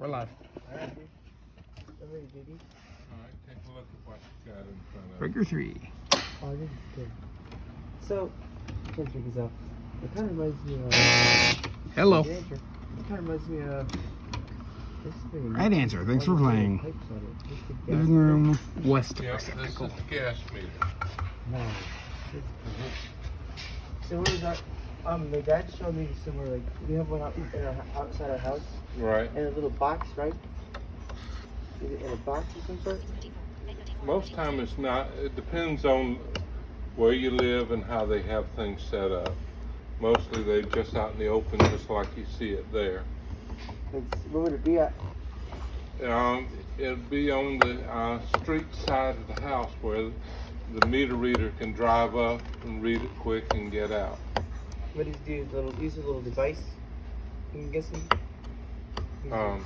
We're live. Alright, dude. I'm ready, dude. Alright, take a look at what you got in front of you. Breaker 3. Oh, this is good. So, check this out. It kind of reminds me of. Hello. It kind of reminds me of. This thing. Right answer. Thanks for playing. Pipes on it. This is the gas Living room, west Yep, this is receptacle. the gas meter. Nice. This is good. So, what is that? My dad showed me somewhere like we have one out in outside our house Right. in a little box, right? Is it in a box of some sort? Most time it's not. It depends on where you live and how they have things set up. Mostly they're just out in the open, just like you see it there. Where would it be at? It'd be on the street side of the house where the meter reader can drive up and read it quick and get out. What is the little? Use a little device. I'm guessing. All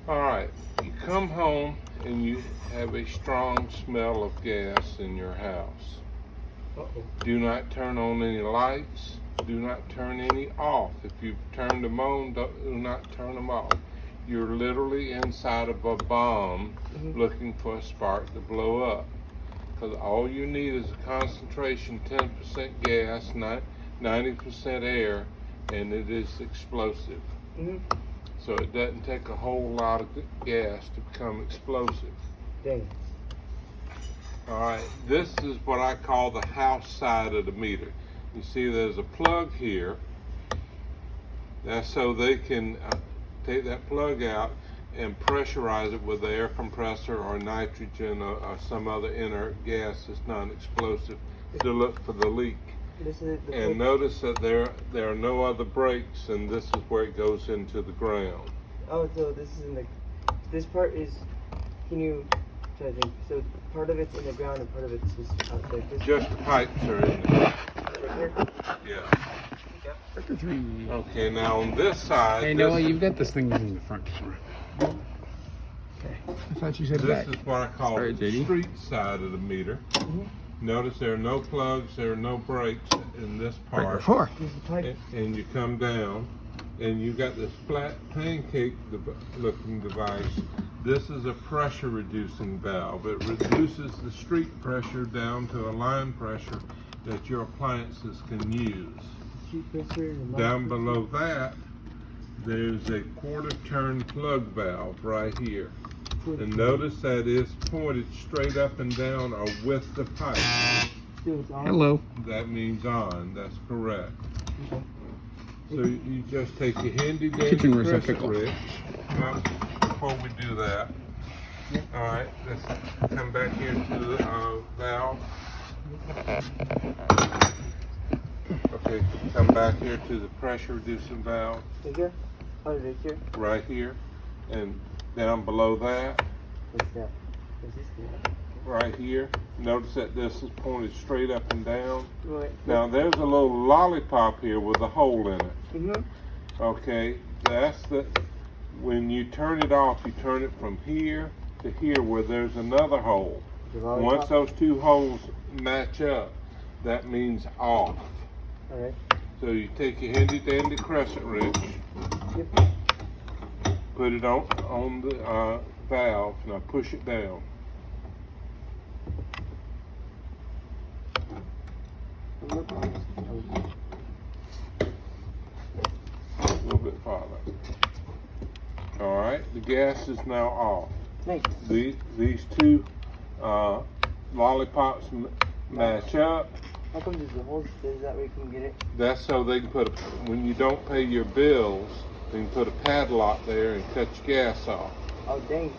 right, you come home and you have a strong smell of gas in your house. Uh-oh. Do not turn on any lights. Do not turn any off. If you've turned them on, do not turn them off. You're literally inside of a bomb looking for a spark to blow up. Because all you need is a concentration, 10% gas, 90% air, and it is explosive. So it doesn't take a whole lot of gas to become explosive. Dang. All right, this is what I call the house side of the meter. You see there's a plug here. That's so they can take that plug out and pressurize it with the air compressor or nitrogen or some other inert gas that's non-explosive to look for the leak. This is the And notice that there are no other breaks, and this is where it goes into the ground. Oh, so this is in the. This part is. Can you try to think? So part of it's in the ground and part of it's just out there. Just the pipes are in there. Right here? Yeah. Breaker 3. Okay, now on this side, Hey, Noah, you've got this thing in the front camera. Okay. I thought you said this back. is what I call Sorry, the JD. street side of the meter. Notice there are no plugs, there are no brakes in this Breaker part. 4. This is the pipe. And you come down, and you got this flat pancake looking device. This is a pressure reducing valve. It reduces the street pressure down to a line pressure that your appliances can use. Street pressure and the Down below that, there's a quarter turn plug valve right here. And notice that it's pointed straight up and down or with the pipe. Still, it's on. Hello. That means on, that's correct. Okay. So you just take your handy dandy Kitchen crescent receptacle. wrench. Well, before we do that, all right, let's come back here to the valve. Okay, come back here to the pressure reducing valve Right here? Oh, right here? right here, and down below that, What's that? What's this thing? right here. Notice that this is pointed straight up and down. Right. Now there's a little lollipop here with a hole in it. Okay, that's the, when you turn it off, you turn it from here to here where there's another hole. Once those two holes match up, that means off. Alright. So you take your handy dandy crescent wrench, Yep. put it on the valve, now push it down. A little bit farther. All right, the gas is now off. Nice. These two lollipops match up. How come there's the holes? Is that way you can get it? That's so they can put when you don't pay your bills, they can put a padlock there and cut your gas off. Oh, dang.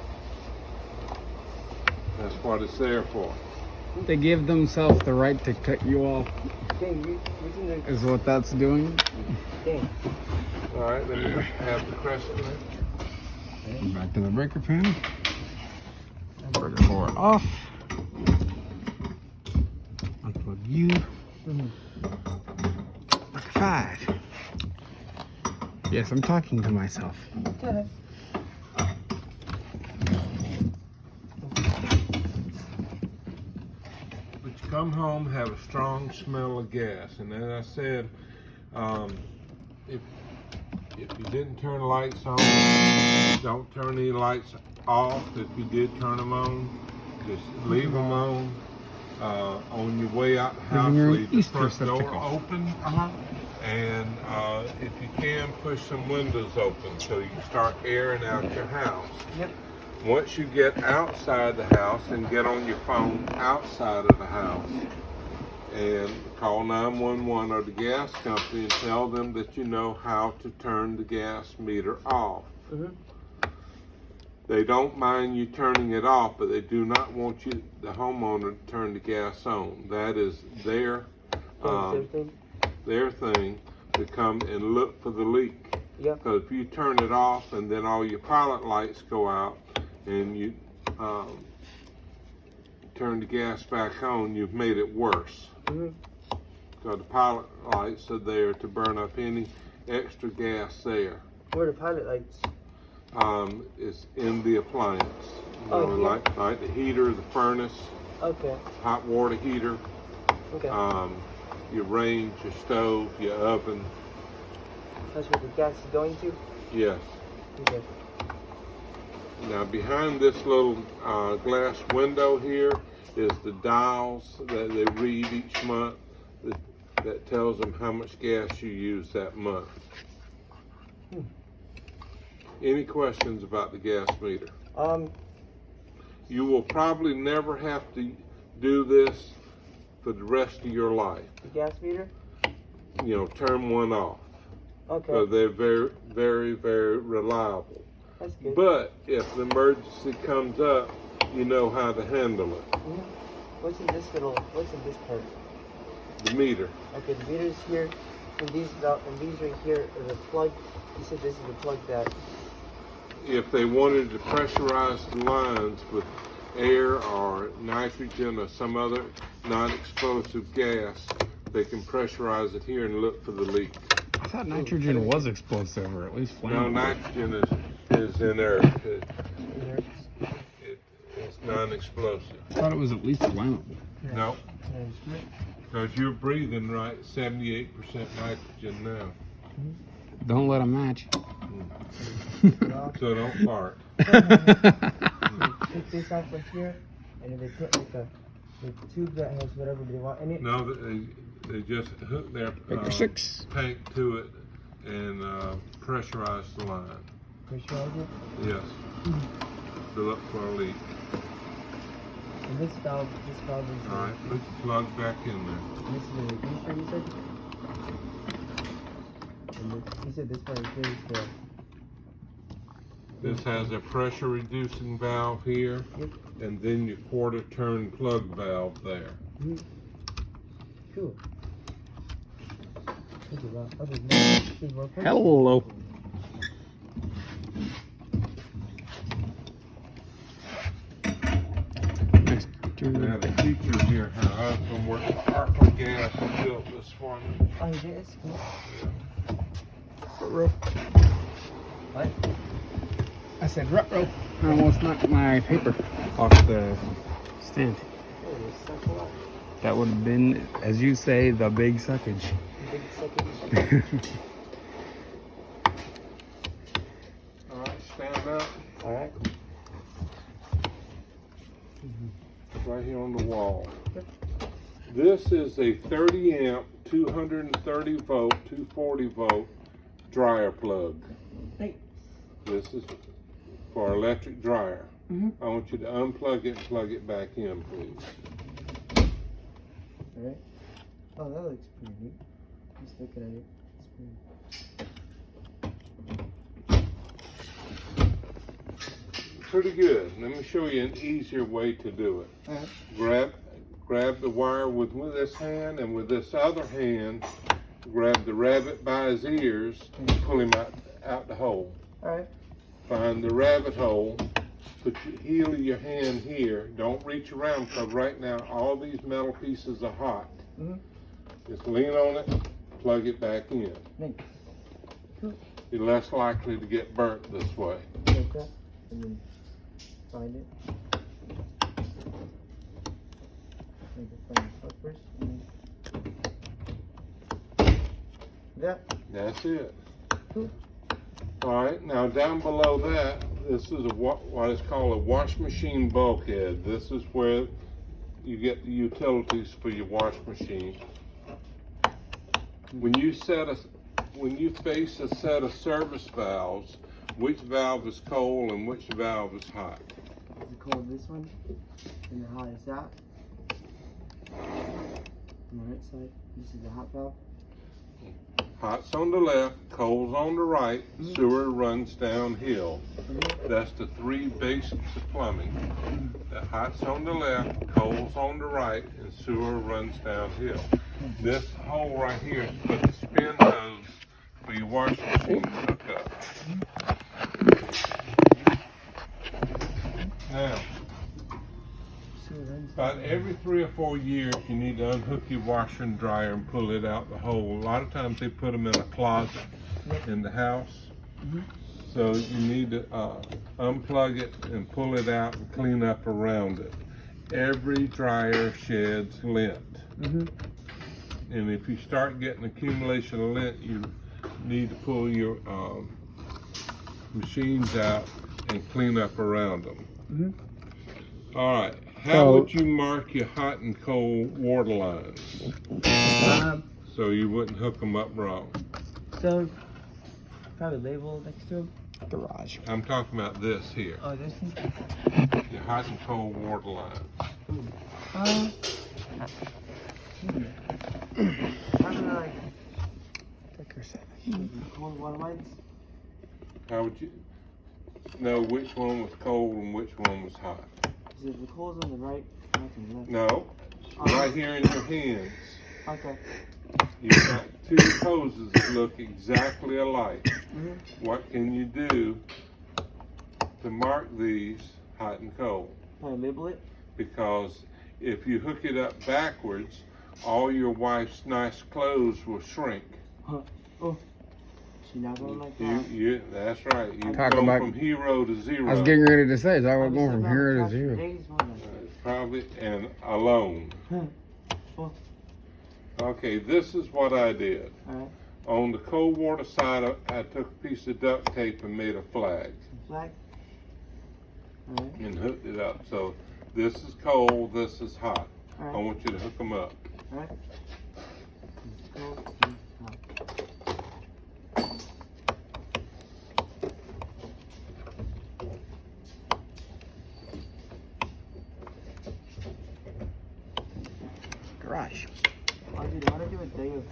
That's what it's there for. They give themselves the right to cut you off, Dang, what's in there? is what that's doing. Dang. All right, let me have the crescent wrench. Back to the breaker pin. Breaker 4 off. Unplug you. Breaker 5. Yes, I'm talking to myself. But you come home, have a strong smell of gas, and as I said, if if you didn't turn lights on, don't turn any lights off. If you did turn them on, just leave them on. On your way out the house, Giving her an leave the Easter front door spectacle. open. Uh-huh. And if you can, push some windows open so you can start airing out your house. Yep. Once you get outside the house and get on your phone outside of the house and call 911 or the gas company and tell them that you know how to turn the gas meter off. Mm-hmm. They don't mind you turning it off, but they do not want you, the homeowner, to turn the gas on. That is their thing to come and look for the leak. Yep. Because if you turn it off and then all your pilot lights go out and you turn the gas back on, you've made it worse. Mm-hmm. So the pilot lights are there to burn up any extra gas there. Where are the pilot lights? It's in the appliance. You know, Oh, yeah. like the heater, the furnace, Okay. hot water heater, Okay. your range, your stove, your oven. That's where the gas is going to? Yes. Okay. Now behind this little glass window here is the dials that they read each month that tells them how much gas you use that month. Any questions about the gas meter? You will probably never have to do this for the rest of your life. The gas meter? You know, turn one off. Okay. So they're very, very, very reliable. That's good. But if an emergency comes up, you know how to handle it. Mhm. What's in this part? The meter. Okay, the meter's here, and these right here are the plug. You said this is the plug that. If they wanted to pressurize the lines with air or nitrogen or some other non-explosive gas, they can pressurize it here and look for the leak. I thought nitrogen was explosive, or at least No, flammable. nitrogen is inert. It's non-explosive. I thought it was at least flammable. No, because you're breathing right 78% nitrogen now. Don't let them match. So don't fart. Take this off right here, and then they put like a tube that has whatever they want in it. No, they just hook their Number 6. tank to it and pressurize the line. Pressurize it. Yes. To look for a leak. And this valve is. All right, put the plug back in there. This is the releaser, you said? And this, you said this part here is the. This has a pressure reducing valve here, Yep. and then your quarter turn plug valve there. Mm-hmm. Cool. Thank you, Rob. Other than that, please work hard. Hello. Next to Now the teacher here, her husband worked at Parkland Gas and built this for me. Oh, you did? It's cool. row. What? I said ruh-roh. I almost knocked my paper off the stand. Oh, there's stuff a lot. That would have been, as you say, the big suckage. Big second. All right, stand up. All right. Right here on the wall. This is a 30 amp, 230 volt, 240 volt dryer plug. Hey. This is for electric dryer. Mm-hmm. I want you to unplug it and plug it back in, please. All right. Oh, that looks pretty neat. Just looking at it. It's Pretty good. Let me show you an easier way to do it. pretty. Grab the wire with this hand, and with this other hand, grab the rabbit by his ears and pull him out the hole. All right. Find the rabbit hole, put the heel of your hand here. Don't reach around, because right now all these metal pieces are hot. Mm-hmm. Just lean on it, plug it back in. Nice. Cool. You're less likely to get burnt this way. Like that. And then find it. Make it find the first. And then... Yeah. That's it. Cool. All right, now down below that, this is what is called a wash machine bulkhead. This is where you get the utilities for your wash machine. When you face a set of service valves, which valve is cold and which valve is hot? The cold this one, and the hot is that. On the right side, this is the hot valve. Hot's on the left, cold's on the right, sewer runs downhill. That's the three basics of plumbing. The hot's on the left, cold's on the right, and sewer runs downhill. This hole right here is for the spin hose for your washing machine to hook up. Now, about every 3 or 4 years, you need to unhook your washer and dryer and pull it out the hole. A lot of times they put them in a closet in the house. So you need to unplug it and pull it out and clean up around it. Every dryer sheds lint. And if you start getting accumulation of lint, you need to pull your machines out and clean up around them. All right. How would you mark your hot and cold water lines so you wouldn't hook them up wrong? So, probably label next to them. Garage. I'm talking about this here. Oh, this one? Your hot and cold water lines. Probably like cold water lines. How would you know which one was cold and which one was hot? Is it the cold's on the right? Hot's on the left? No, right here in your hands. Okay. You've got two hoses that look exactly alike. What can you do to mark these hot and cold? Can I label it? Because if you hook it up backwards, all your wife's nice clothes will shrink. Oh. She's not going like that. That's right. You Talk go about- from hero to zero. I was getting ready to say, I was going from here to zero. Probably, and alone. Okay, this is what I did. Alright. On the cold water side, I took a piece of duct tape and made a flag. Flag? Alright. And hooked it up. So this is cold, this is hot. I Alright. want you to hook them up. Alright. Garage. I want to do a day of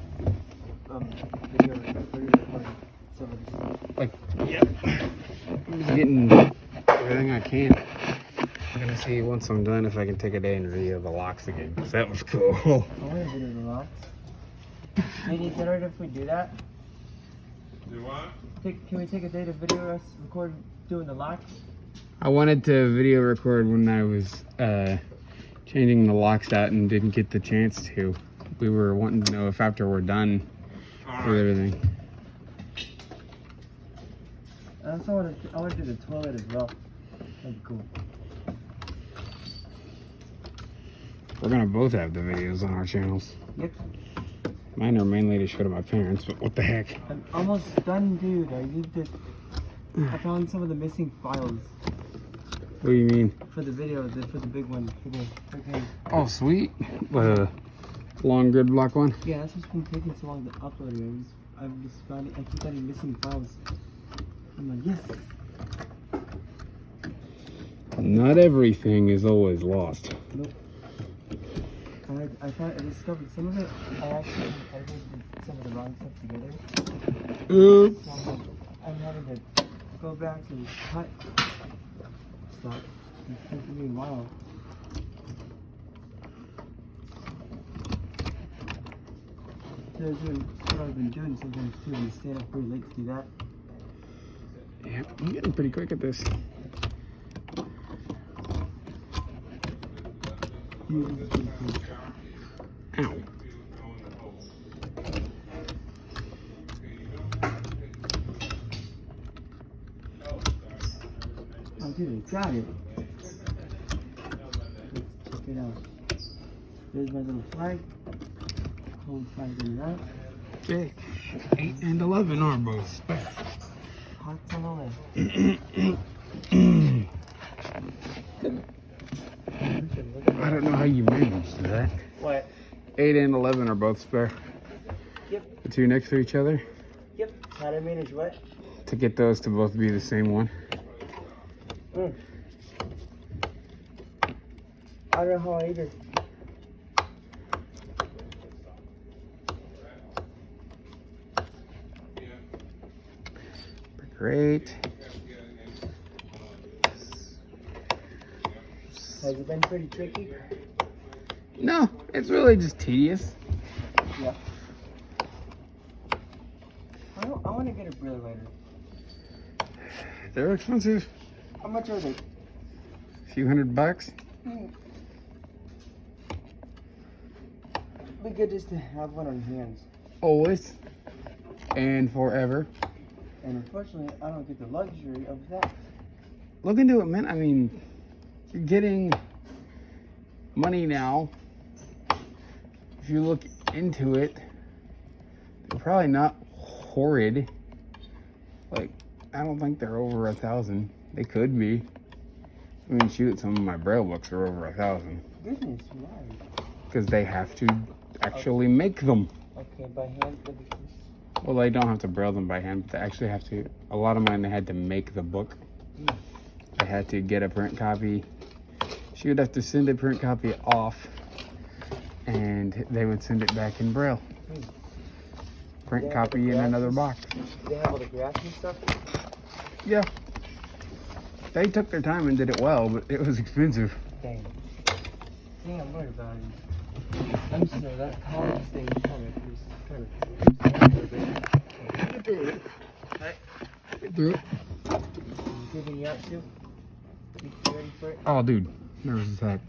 video recording some of this stuff. I'm just getting everything I can. I'm gonna see once I'm done if I can take a day and video the locks again. 'Cause that was cool. I want to video the locks. Maybe it's better if we do that. Do what? Can we take a day to video us record doing the locks? I wanted to video record when I was changing the locks out and didn't get the chance to. We were wanting to know if after we're done with everything. I also want to do the toilet as well. That'd be cool. We're gonna both have the videos on our channels. Yep. Mine are mainly to show to my parents, but what the heck? I'm almost done, dude. I found some of the missing files What do you mean? for the video, for the big one, for the freaking. Oh, sweet. Long grid block one. Yeah, that's what's been taking so long to upload it. I've just found it. I keep getting missing files. I'm like, yes. Not everything is always lost. Nope. I discovered some of it. I actually edited some of the wrong stuff together. Oops. So I'm having to go back and cut stuff. It's taking me a while. So that's what I've been doing sometimes too. I'm staying up pretty late to do that. Yeah, I'm getting pretty quick at this. Yeah, this is pretty cool. Ow. Oh, dude, I got it. Let's check it out. There's my little flag. Cold flag in that. Okay. 8 and 11 are both spec. hot on the left. I don't know how you managed that. What? 8 and 11 are both spare. Yep. The two next to each other. Yep. How to manage what? To get those to both be the same one. Mm. I don't know how either. Great. Has it been pretty tricky? No, it's really just tedious. Yeah. I want to get a Brillo writer. They're expensive. How much are they? A few $100. Be good just to have one on hands. Always. And forever. And unfortunately, I don't get the luxury of that. Look into it, man. I mean, you're getting money now. If you look into it, they're probably not horrid. Like, I don't think they're over 1,000. They could be. I mean, shoot, some of my Braille books are over 1,000. Goodness, why? Because they have to actually make them. Okay, by hand, that'd be cool. Well, they don't have to Braille them by hand, but they actually have to. A lot of mine, they had to make the book. They had to get a print copy. She would have to send a print copy off, and they would send it back in Braille. Print Yeah, copy in another box. Do they have all the graphs and stuff? Yeah. They took their time and did it well, but it was expensive. Dang. Dang, I'm worried about it. I'm sorry, that college thing kind of. Get through it. Get through it. Giving you out too? You ready for it? Oh, dude. Nervous as heck.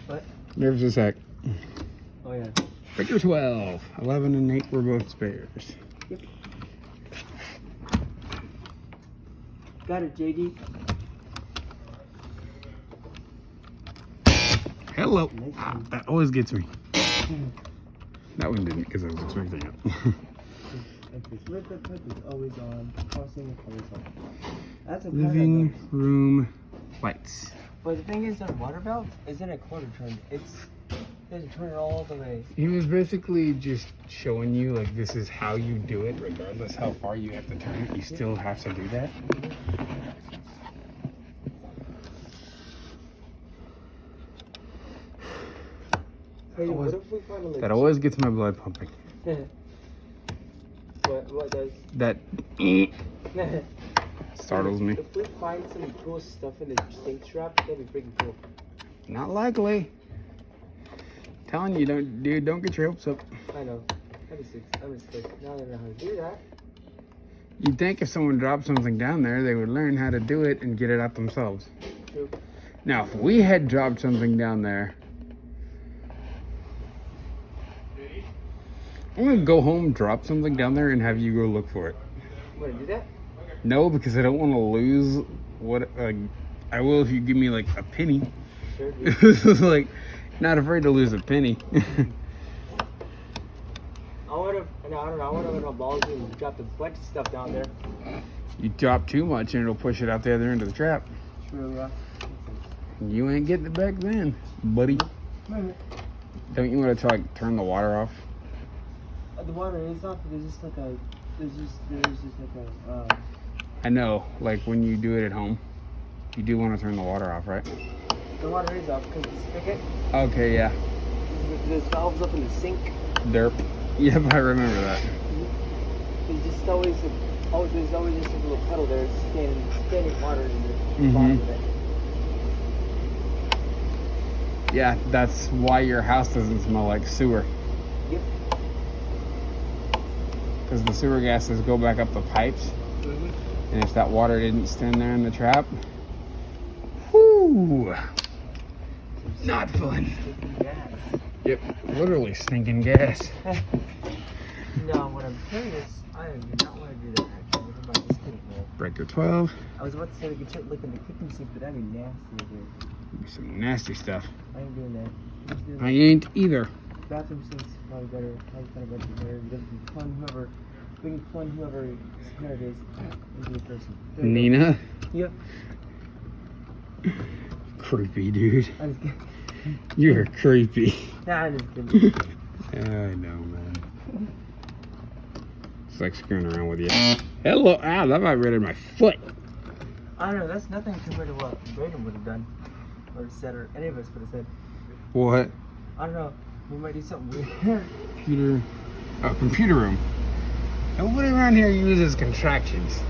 What? Nervous as heck. Oh, yeah. Breaker 12. 11 and 8 were both spares. Yep. Got it, JD. Hello. Nice Ah, one. that always gets me. That one didn't because I was expecting it. If this liquid pipe is always on, crossing is always on. That's a Living paradox. room lights. But the thing is, that water valve isn't a quarter turn. It's you have to turn it all the way. He was basically just showing you like this is how you do it, regardless how far you have to turn it. You still have to do that. Hey, Always- what if we find a That always gets my blood pumping. what does? That startles me. If we find some cool stuff in the sink strap, that'd be freaking cool. Not likely. Telling you, don't get your hopes up. I know. That'd be sick. I'm just sick. Now I don't know how to do that. You'd think if someone dropped something down there, they would learn how to do it and get it out themselves. True. Now, if we had dropped something down there, I'm gonna go home, drop something down there, and have you go look for it. Want to do that? No, because I don't want to lose what. I will if you give me like a penny. Sure. Dude. Like, not afraid to lose a penny. I would have. No, I don't know. I would have been balls and dropped a bunch of stuff down there. You drop too much, and it'll push it out the other end of the trap. True. You ain't getting it back then, buddy. Don't you want to like turn the water off? The water is off. There's just like a. There's just like a. I know, like when you do it at home, you do want to turn the water off, right? The water is off because the spigot. Okay, yeah. There's valves up in the sink. Derp. Yep, I remember that. There's just always there's always just a little puddle there, standing water in the Mhm. bottom of it. Yeah, that's why your house doesn't smell like sewer. Yep. Because the sewer gases go back up the pipes. And if that water didn't stand there in the trap, whoo, not fun. Gas. Yep, literally stinking gas. No, what I'm curious, I do not want to do that actually. What about this kitchen roll? Breaker 12. I was about to say we could check look in the kitchen sink, but that'd be nasty, dude. Some nasty stuff. I ain't doing that. Let's do I ain't either. bathroom sink's probably better. Probably kind of better. Whoever we can clone whoever it is into a person. There we go. Nina? Yep. Creepy, dude. I'm just kidding. You're creepy. Nah, I'm just kidding. I know, man. It's like screwing around with you. Hello. Ah, that might rid my foot. I don't know, that's nothing compared to what Braden would have done. Or said, or any of us would have said. What? I don't know. We might do something weird. Computer. Oh, computer room. Nobody around here uses contractions.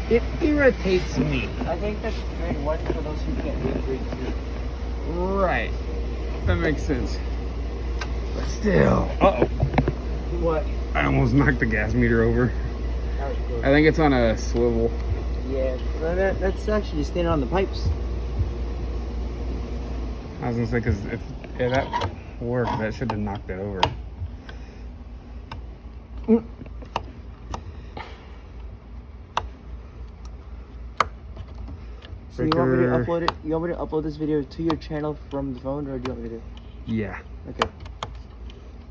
It irritates me. I think that's grade 1 for those who can't read grade 2. Right. That makes sense. But still. Uh-oh. What? I almost knocked the gas meter over. I think it's on a swivel. Yeah, well, that's actually standing on the pipes. I was gonna say, because if that worked, that should have knocked it over. So you want me to upload it? You want me to upload this video to your channel from the phone, or do you want me to? Yeah. Okay.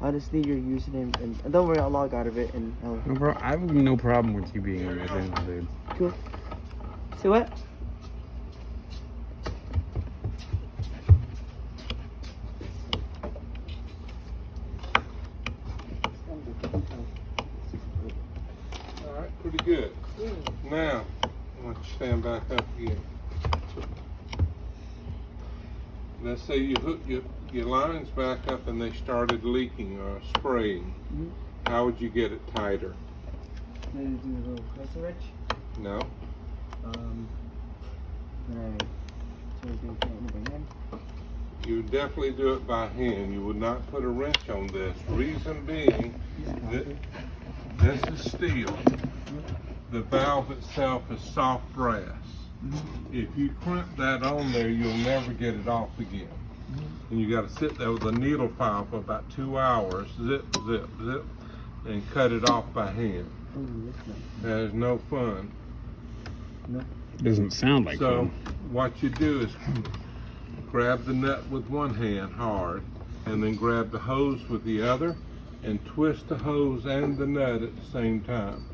I just need your username, and don't worry, I'll log out of it, and I'll... No, bro, I have no problem with you being on my channel, dude. Cool. See what? Alright, pretty good. Now, I want you to stand back up again. Let's say you hook your lines back up and they started leaking or spraying. How would you get it tighter? Maybe do a little pressing wrench. No? You would definitely do it by hand. You would not put a wrench on this. Reason being that this is steel. The valve itself is soft brass. If you crimp that on there, you'll never get it off again. And you got to sit there with a needle file for about 2 hours, zip, zip, zip, and cut it off by hand. That is no fun. Doesn't sound like So fun. what you do is grab the nut with one hand hard, and then grab the hose with the other, and twist the hose and the nut at the same time.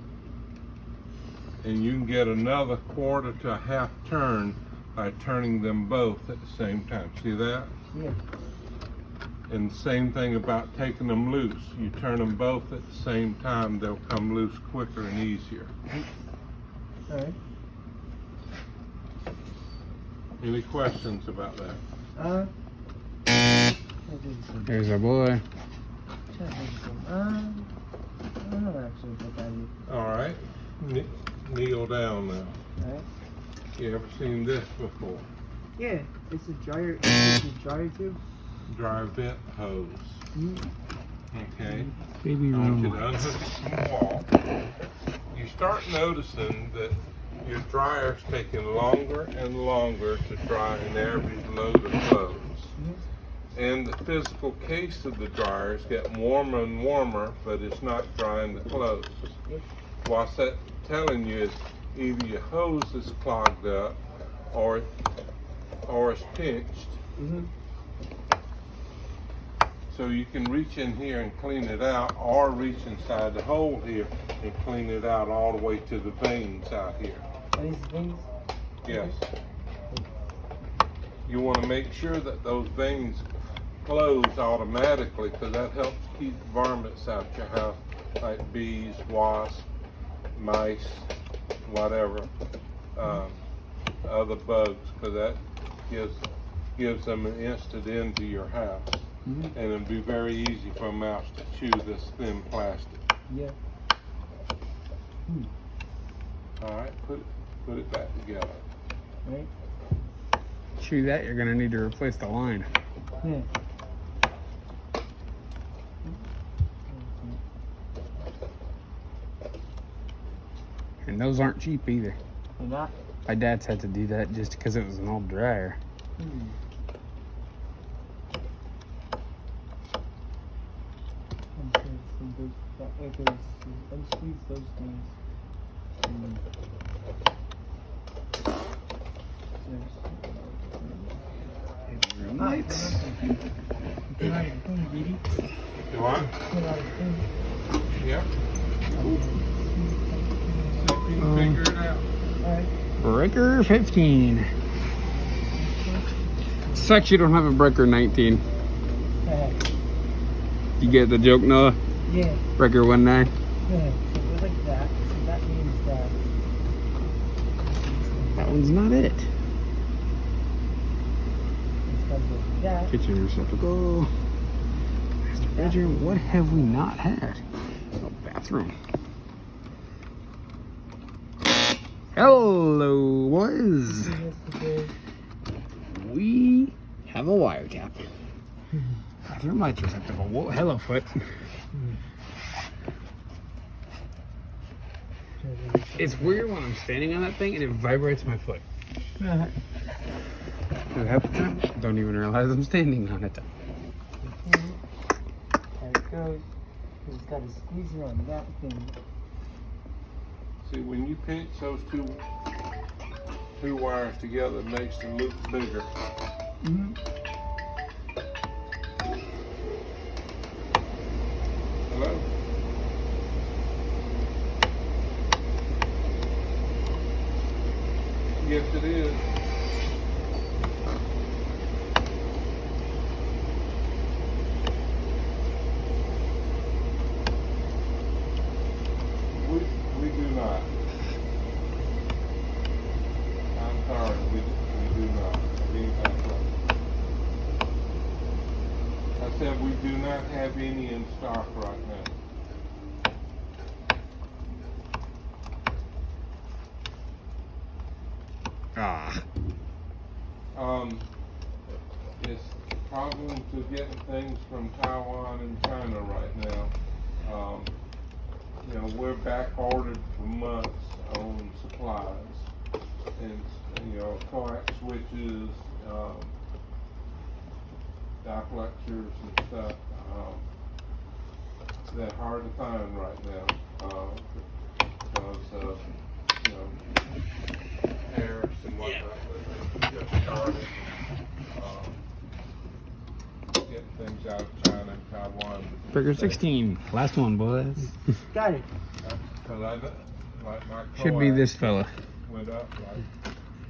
And you can get another quarter to a half turn by turning them both at the same time. See that? Yeah. And same thing about taking them loose. You turn them both at the same time, they'll come loose quicker and easier. All right. Any questions about that? There's our boy. I don't know actually what that is. All right, kneel down now. All right. You ever seen this before? Yeah, it's a dryer. It's a dryer too. Dry vent hose. Okay. Baby I want you room. to unhook it from the wall. You start noticing that your dryer's taking longer and longer to dry an average load of clothes. And the physical case of the dryer is getting warmer and warmer, but it's not drying the clothes. What's that telling you is either your hose is clogged up or it's pinched. So you can reach in here and clean it out, or reach inside the hole here and clean it out all the way to the veins out here. Are these things? Yes. You want to make sure that those veins close automatically, because that helps keep varmints out your house, like bees, wasps, mice, whatever, other bugs, because that gives them an instant into your house. And it'll be very easy for a mouse to chew this thin plastic. Yeah. All right, put it back together. Right. Chew that, you're gonna need to replace the line. Yeah. And those aren't cheap either. You're not. My dad's had to do that just because it was an old dryer. Unsqueeze those things. Room lights. You what? Yep. See if you can figure it out. Alright. Breaker 15. Sucks you don't have a breaker 19. You get the joke, Noah? Yeah. Breaker 19. Yeah. So it goes like that. So that means that. That one's not it. It's got to go like that. Kitchen receptacle. Master bedroom. What have we not had? Oh, bathroom. Hello, boys. We have a wire tap. Bathroom light receptacle. Whoa, hello, foot. It's weird when I'm standing on that thing and it vibrates my foot. Half the time, don't even realize I'm standing on it. There it goes. You just got to squeeze it on that thing. See, when you pinch those two wires together, it makes the loop bigger. Mm-hmm. Hello? Yes, it is. We do not. I'm sorry, we do not. I mean, that's right. I said we do not have any in stock right now. Ah. It's problems with getting things from Taiwan and China right now. You know, we're back ordered for months on supplies, and you know, coax switches, duplexers and stuff. They're hard to find right now because of you know tariffs and whatnot. But they just started getting things out of China and Taiwan. Breaker 16. Last one, boys. Got it. Because like my Should be coax this fella. went up like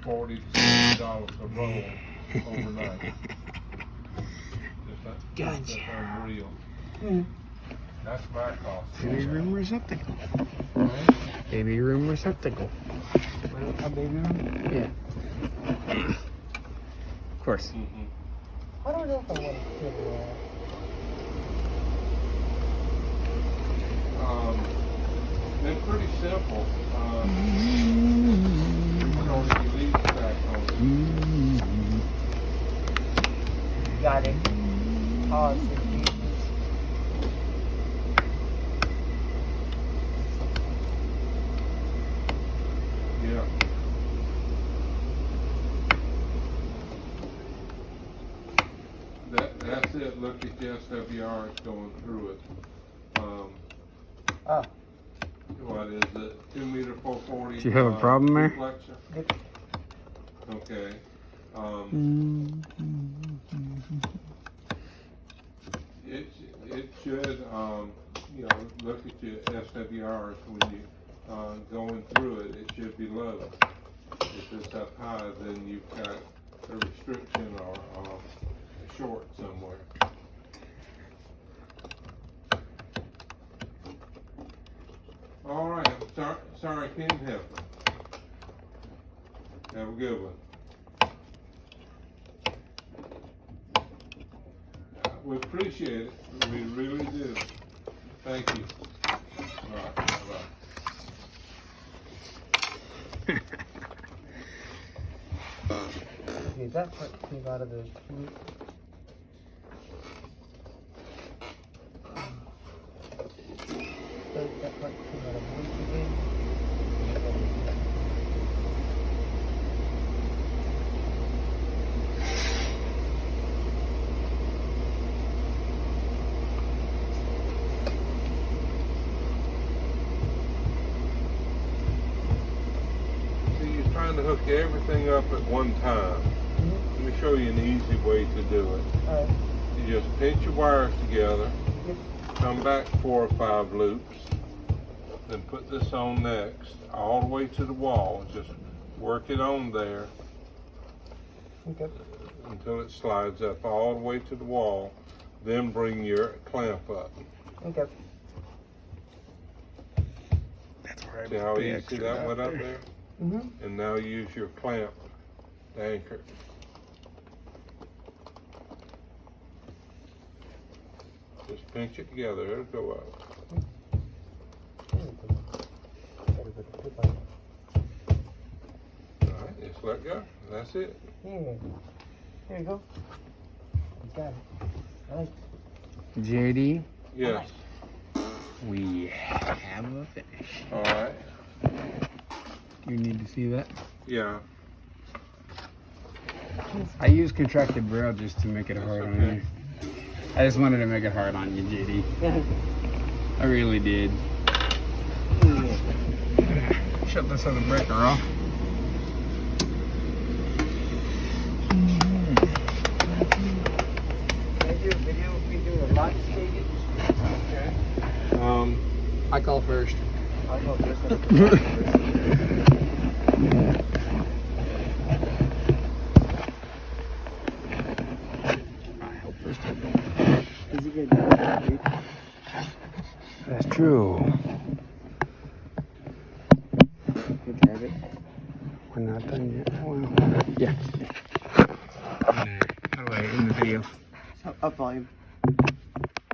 $40 to $60 a roll overnight. Just unreal. Mm. That's my cost. Baby room receptacle. Baby room receptacle. A baby room? Yeah. Of course. Mm-hmm. I don't know if I want to fit it. They're pretty simple. Only leaf stack on it. Got it. Pause. Yeah. That's it. Look at the SWR. It's going through it. Ah. What is it? 2 meter 440. Do you have a problem there? Duplexer? Yep. Okay. It should you know, look at your SWRs when you going through it. It should be low. If it's up high, then you've got a restriction or a short somewhere. All right. Sorry, I can't help it. Have a good one. We appreciate it. We really do. Thank you. All right. Bye-bye. Okay, that part came out of the loop. That part came out of the loop again. See, you're trying to hook everything up at one time. Let me show you an easy way to do it. Alright. You just pinch your wires together, Yep. come back 4 or 5 loops, Then put this on next, all the way to the wall. Just work it on there Okay. until it slides up all the way to the wall. Then bring your clamp up. Okay. That's where I See how put the easy extra that out went up there. there? Mm-hmm. And now use your clamp to anchor it. Just pinch it together, it'll go up. All right, just let go. That's it. Here. Here you go. You got it. I like it. JD, Yes. we have a finish. All right. You need to see that. Yeah. I use contracted braille just to make it hard on okay. you. I just wanted to make it hard on you, JD. I really did. Shut this other breaker off. Can I do a video of me doing a lock shaking? Okay. I call first. I know this I hope first. Is he gonna do it? That's true. Good drive it. We're not done yet. Well, yeah. How do I end the video? Up volume.